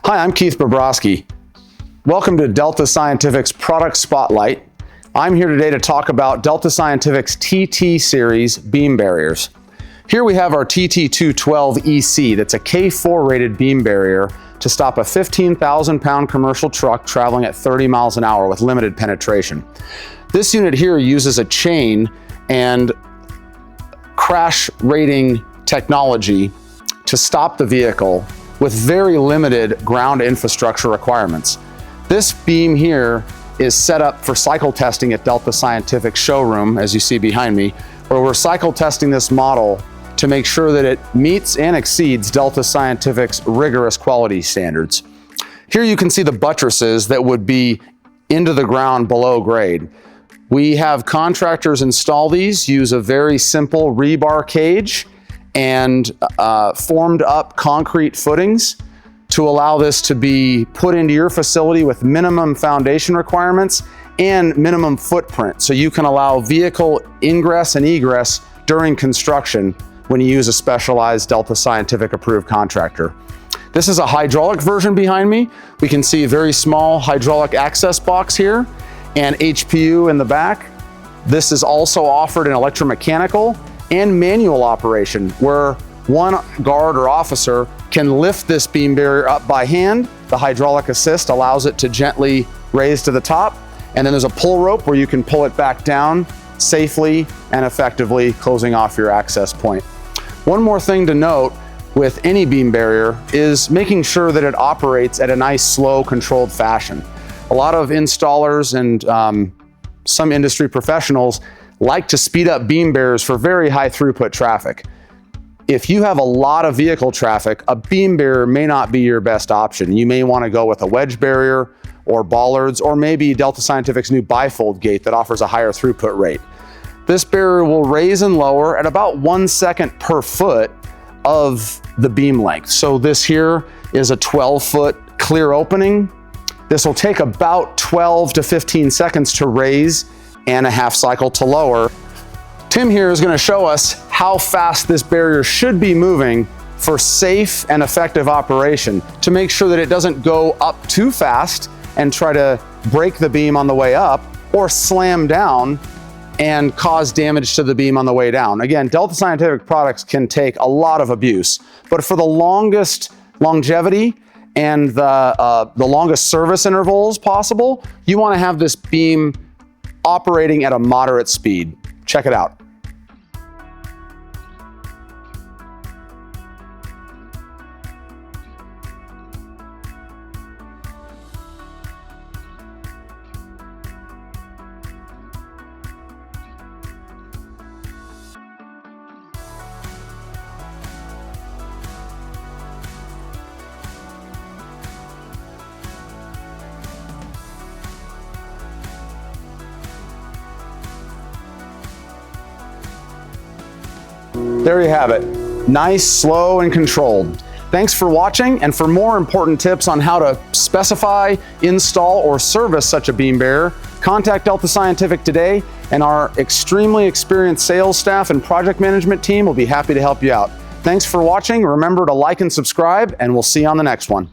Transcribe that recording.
Hi, I'm Keith Bobrosky. Welcome to Delta Scientific's Product Spotlight. I'm here today to talk about Delta Scientific's TT series beam barriers. Here we have our TT212-EC, that's a K4-rated beam barrier to stop a 15,000-pound commercial truck traveling at 30 miles an hour with limited penetration. This unit here uses a chain and crash rating technology to stop the vehicle with very limited ground infrastructure requirements. This beam here is set up for cycle testing at Delta Scientific showroom, as you see behind me, where we're cycle testing this model to make sure that it meets and exceeds Delta Scientific's rigorous quality standards. Here you can see the buttresses that would be into the ground below grade. We have contractors install these, use a very simple rebar cage and formed up concrete footings to allow this to be put into your facility with minimum foundation requirements and minimum footprint, so you can allow vehicle ingress and egress during construction when you use a specialized Delta Scientific approved contractor. This is a hydraulic version behind me. We can see a very small hydraulic access box here and HPU in the back. This is also offered in electromechanical and manual operation, where one guard or officer can lift this beam barrier up by hand. The hydraulic assist allows it to gently raise to the top, and then there's a pull rope where you can pull it back down safely and effectively, closing off your access point. One more thing to note with any beam barrier is making sure that it operates at a nice, slow, controlled fashion. A lot of installers and some industry professionals like to speed up beam barriers for very high throughput traffic. If you have a lot of vehicle traffic, a beam barrier may not be your best option. You may want to go with a wedge barrier or bollards, or maybe Delta Scientific's new bifold gate that offers a higher throughput rate. This barrier will raise and lower at about 1 second per foot of the beam length. So this here is a 12-foot clear opening. This will take about 12 to 15 seconds to raise and a half cycle to lower. Tim here is going to show us how fast this barrier should be moving for safe and effective operation to make sure that it doesn't go up too fast and try to break the beam on the way up or slam down and cause damage to the beam on the way down. Again, Delta Scientific products can take a lot of abuse, but for the longest longevity and the longest service intervals possible, you want to have this beam operating at a moderate speed. Check it out. There you have it. Nice, slow, and controlled. Thanks for watching, and for more important tips on how to specify, install, or service such a beam barrier, contact Delta Scientific today, and our extremely experienced sales staff and project management team will be happy to help you out. Thanks for watching. Remember to like and subscribe, and we'll see you on the next one.